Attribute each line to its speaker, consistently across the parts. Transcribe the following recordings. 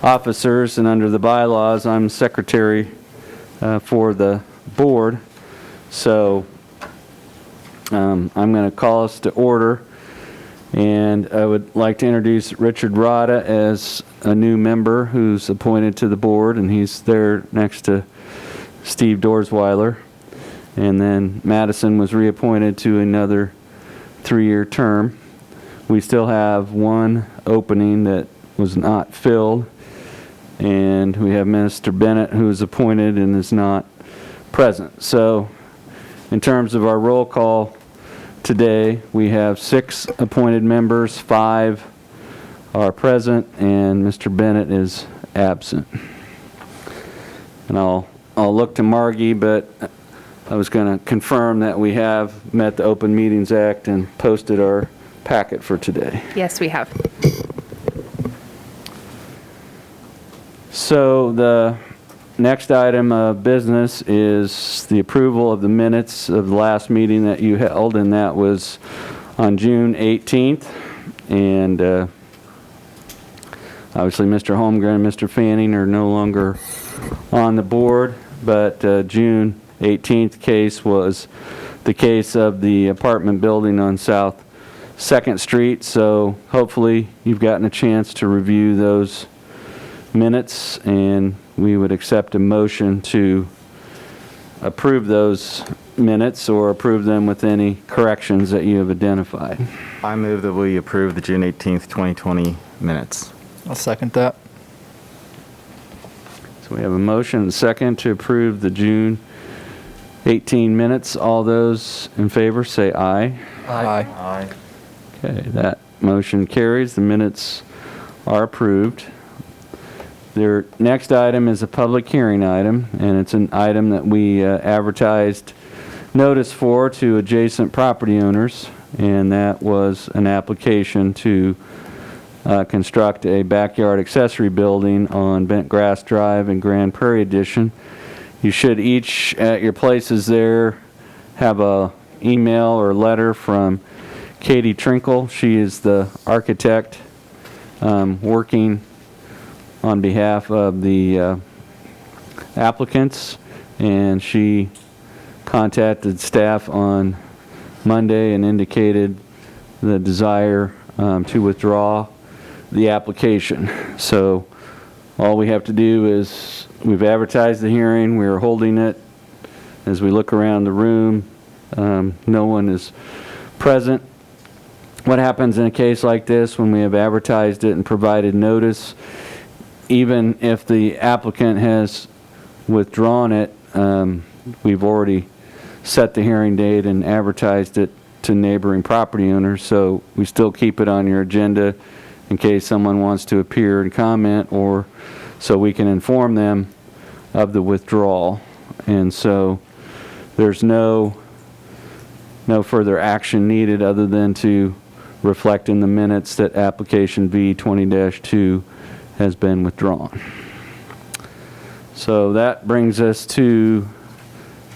Speaker 1: officers, and under the bylaws, I'm secretary for the board. So I'm going to call us to order, and I would like to introduce Richard Rada as a new member who's appointed to the board, and he's there next to Steve Dorsweiler. And then Madison was reappointed to another 3-year term. We still have one opening that was not filled, and we have Mr. Bennett, who is appointed and is not present. So in terms of our roll call today, we have 6 appointed members, 5 are present, and Mr. Bennett is absent. And I'll look to Margie, but I was going to confirm that we have met the Open Meetings Act and posted our packet for today.
Speaker 2: Yes, we have.
Speaker 1: So the next item of business is the approval of the minutes of the last meeting that you held, and that was on June 18th. And obviously Mr. Holmgren and Mr. Fanning are no longer on the board, but June 18th case was the case of the apartment building on South 2nd Street. So hopefully you've gotten a chance to review those minutes, and we would accept a motion to approve those minutes or approve them with any corrections that you have identified.
Speaker 3: I move that we approve the June 18th, 2020 minutes.
Speaker 4: I'll second that.
Speaker 1: So we have a motion and a second to approve the June 18 minutes. All those in favor say aye.
Speaker 4: Aye.
Speaker 3: Aye.
Speaker 1: Okay, that motion carries. The minutes are approved. Their next item is a public hearing item, and it's an item that we advertised notice for to adjacent property owners, and that was an application to construct a backyard accessory building on Bentgrass Drive in Grand Prairie Edition. You should each at your places there have a email or letter from Katie Trinkle. She is the architect working on behalf of the applicants, and she contacted staff on Monday and indicated the desire to withdraw the application. So all we have to do is, we've advertised the hearing, we're holding it. As we look around the room, no one is present. What happens in a case like this when we have advertised it and provided notice, even if the applicant has withdrawn it, we've already set the hearing date and advertised it to neighboring property owners, so we still keep it on your agenda in case someone wants to appear and comment, or so we can inform them of the withdrawal. And so there's no further action needed other than to reflect in the minutes that application V20-2 has been withdrawn. So that brings us to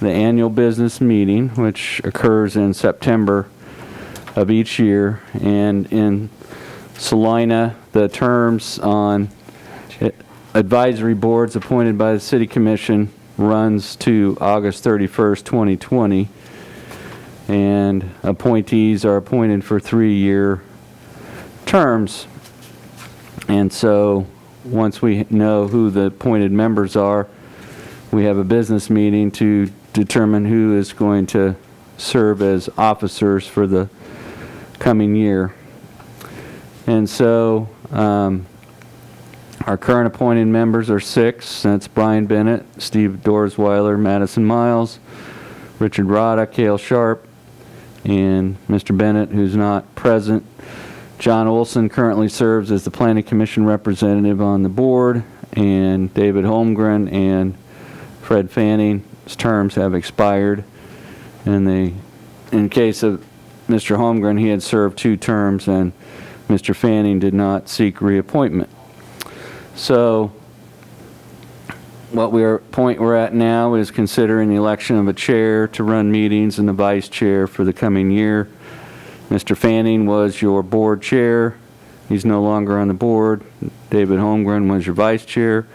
Speaker 1: the annual business meeting, which occurs in September of each year. And in Salina, the terms on advisory boards appointed by the City Commission runs to August 31st, 2020. And appointees are appointed for 3-year terms. And so once we know who the appointed members are, we have a business meeting to determine who is going to serve as officers for the coming year. And so our current appointed members are 6. That's Brian Bennett, Steve Dorsweiler, Madison Miles, Richard Rada, Cale Sharp, and Mr. Bennett, who's not present. John Olson currently serves as the Planning Commission representative on the board, and David Holmgren and Fred Fanning's terms have expired. And in case of Mr. Holmgren, he had served 2 terms, and Mr. Fanning did not seek reappointment. So what point we're at now is considering the election of a chair to run meetings and the vice chair for the coming year. Mr. Fanning was your board chair he's no longer on the board. David Holmgren was your vice chair,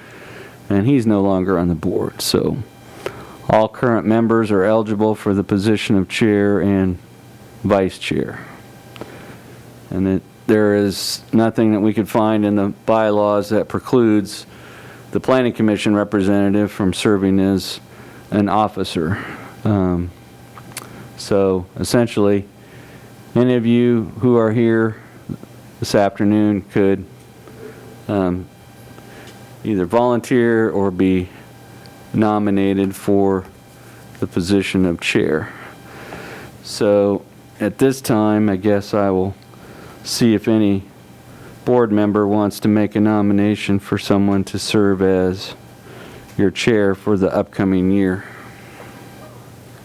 Speaker 1: and he's no longer on the board. So all current members are eligible for the position of chair and vice chair. And there is nothing that we could find in the bylaws that precludes the planning commission representative from serving as an officer. So essentially, any of you who are here this afternoon could either volunteer or be nominated for the position of chair. So at this time, I guess I will see if any board member wants to make a nomination for someone to serve as your chair for the upcoming year.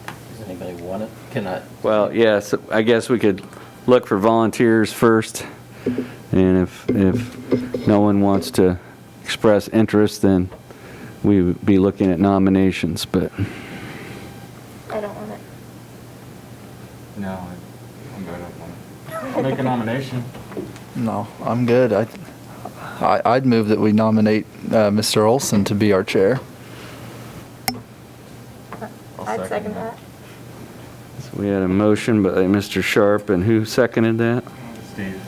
Speaker 2: Does anybody want it? Can I?
Speaker 1: Well, yes, I guess we could look for volunteers first, and if no one wants to express interest, then we would be looking at nominations, but
Speaker 4: I don't want it.
Speaker 3: No, I'm good. I'll make a nomination.
Speaker 5: No, I'm good. I'd move that we nominate Mr. Olson to be our chair.
Speaker 4: I'd second that.
Speaker 1: so we had a motion by Mr. Sharp, and who seconded that?
Speaker 3: Steve.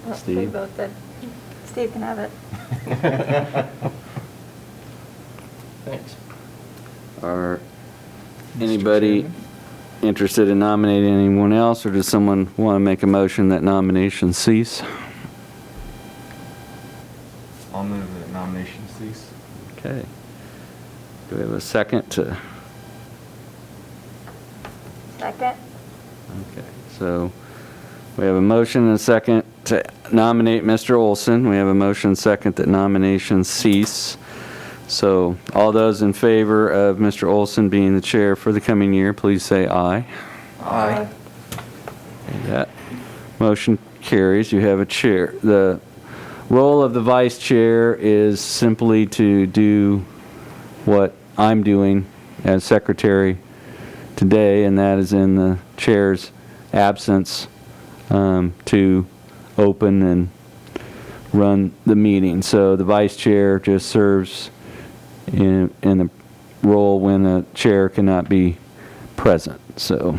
Speaker 4: Well,
Speaker 1: Steve?
Speaker 4: We both did. Steve can have it.
Speaker 2: Thanks.
Speaker 1: Are anybody interested in nominating anyone else, or does someone want to make a motion that nominations cease?
Speaker 3: I'll move that nomination cease.
Speaker 1: Okay. Do we have a second to?
Speaker 4: Second?
Speaker 1: Okay, so we have a motion and a second to nominate Mr. Olson. We have a motion and second that nominations cease. So all those in favor of Mr. Olson being the chair for the coming year, please say aye.
Speaker 5: Aye.
Speaker 1: Okay, that motion carries. You have a chair. The role of the vice chair is simply to do what I'm doing as secretary today, and that is in the chair's absence to open and run the meeting. So the vice chair just serves in the role when the chair cannot be present. So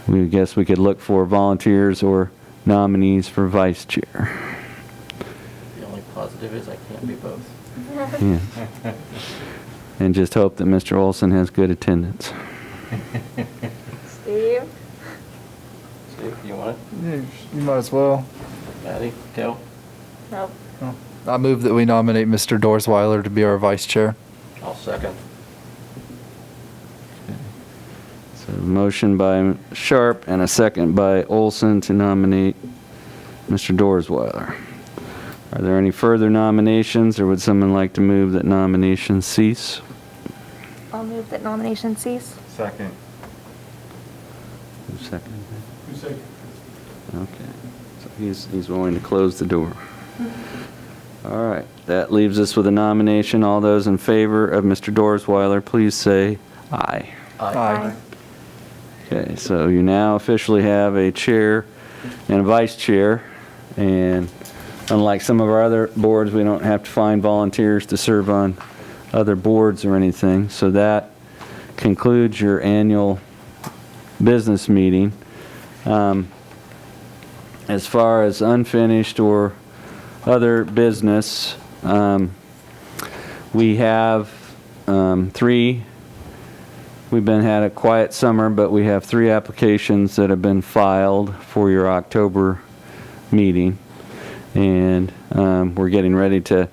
Speaker 1: we guess we could look for volunteers or nominees for vice chair.
Speaker 2: The only positive is I can't be both.
Speaker 1: Yeah. And just hope that Mr. Olson has good attendance.
Speaker 4: Steve?
Speaker 2: Steve, you want it?
Speaker 5: You might as well.
Speaker 2: Maddie? Kel?
Speaker 4: Nope.
Speaker 5: I move that we nominate Mr. Dorsweiler to be our vice chair.
Speaker 2: I'll second.
Speaker 1: So motion by Sharp and a second by Olson to nominate Mr. Dorsweiler. Are there any further nominations, or would someone like to move that nominations cease?
Speaker 4: I'll move that nomination cease.
Speaker 3: Second.
Speaker 1: Who seconded that? Okay. So he's willing to close the door. All right. That leaves us with a nomination. All those in favor of Mr. Dorsweiler, please say aye.
Speaker 5: Aye.
Speaker 1: Okay, so you now officially have a chair and a vice chair, and unlike some of our other boards, we don't have to find volunteers to serve on other boards or anything. So that concludes your annual business meeting. As far as unfinished or other business, we have three. We've had a quiet summer, but we have 3 applications that have been filed for your October meeting. And we're getting ready to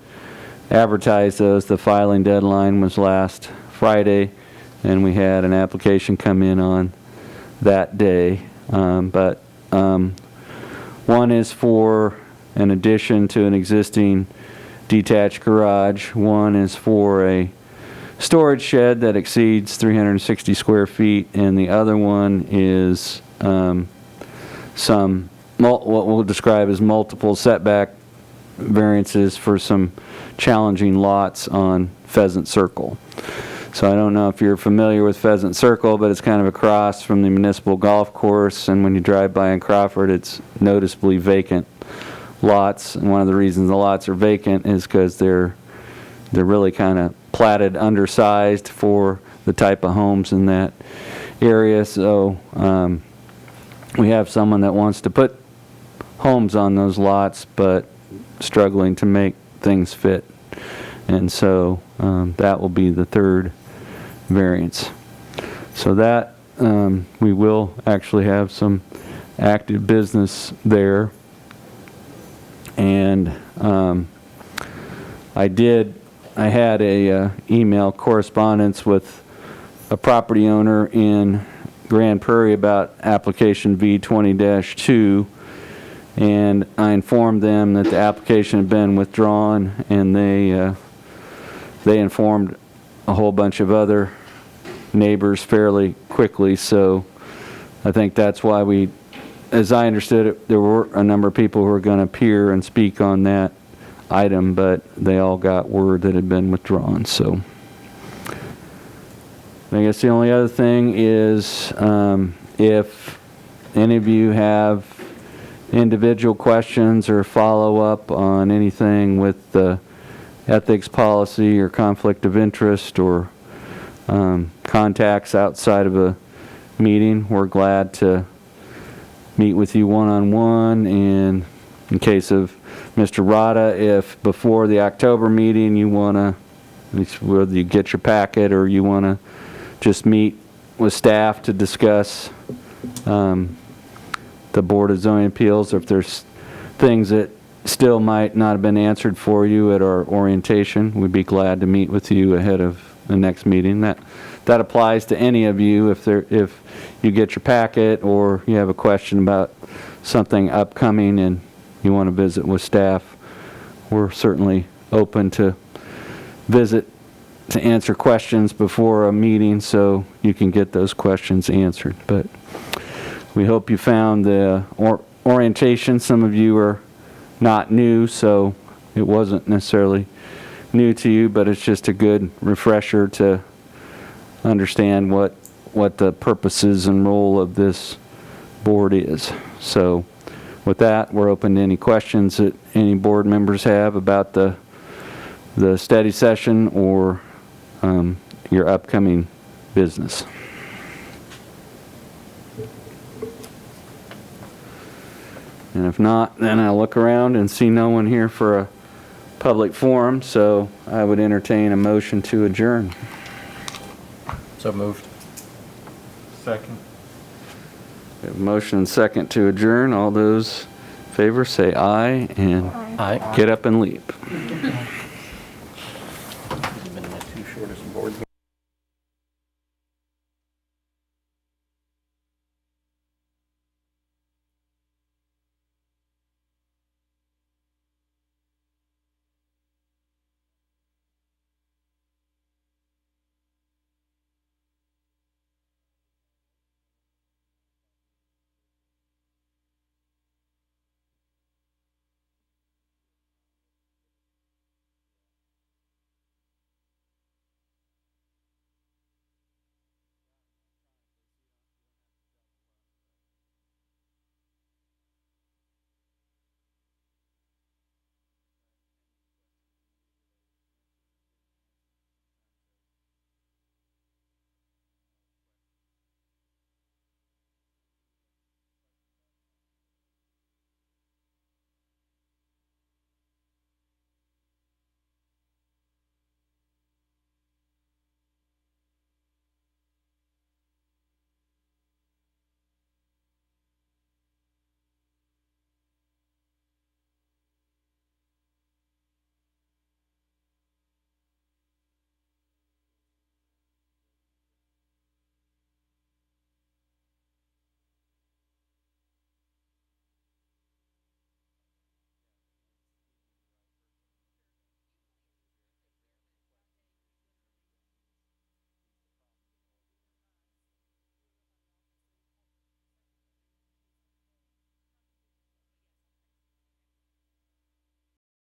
Speaker 1: advertise those. The filing deadline was last Friday, and we had an application come in on that day. But one is for an addition to an existing detached garage. One is for a storage shed that exceeds 360 square feet, and the other one is some what we'll describe as multiple setback variances for some challenging lots on Pheasant Circle. So I don't know if you're familiar with Pheasant Circle, but it's kind of across from the municipal golf course, and when you drive by in Crawford, it's noticeably vacant lots. And one of the reasons the lots are vacant is because they're really kind of platted undersized for the type of homes in that area. So we have someone that wants to put homes on those lots, but struggling to make things fit. And so that will be the third variance. So that we will actually have some active business there. And I had a email correspondence with a property owner in Grand Prairie about application V20-2, and I informed them that the application had been withdrawn, and they informed a whole bunch of other neighbors fairly quickly. So I think that's why we, as I understood it, there were a number of people who were going to appear and speak on that item, but they all got word that it had been withdrawn. So I guess the only other thing is if any of you have individual questions or follow-up on anything with the ethics policy or conflict of interest or contacts outside of a meeting, we're glad to meet with you one-on-one. And in case of Mr. Rada, if before the October meeting you want to, whether you get your packet or you want to just meet with staff to discuss the Board of Zoning Appeals, or if there's things that still might not have been answered for you at our orientation, we'd be glad to meet with you ahead of the next meeting. That applies to any of you. If you get your packet or you have a question about something upcoming and you want to visit with staff, we're certainly open to visit to answer questions before a meeting so you can get those questions answered. But we hope you found the orientation. Some of you are not new, so it wasn't necessarily new to you, but it's just a good refresher to understand what the purposes and role of this board is. So with that, we're open to any questions that any board members have about the study session or your upcoming business. And if not, then I'll look around and see no one here for a public forum, so I would entertain a motion to adjourn.
Speaker 2: So moved.
Speaker 3: Second.
Speaker 1: We have a motion and second to adjourn. All those in favor say aye and
Speaker 2: Aye.
Speaker 1: get up and leave.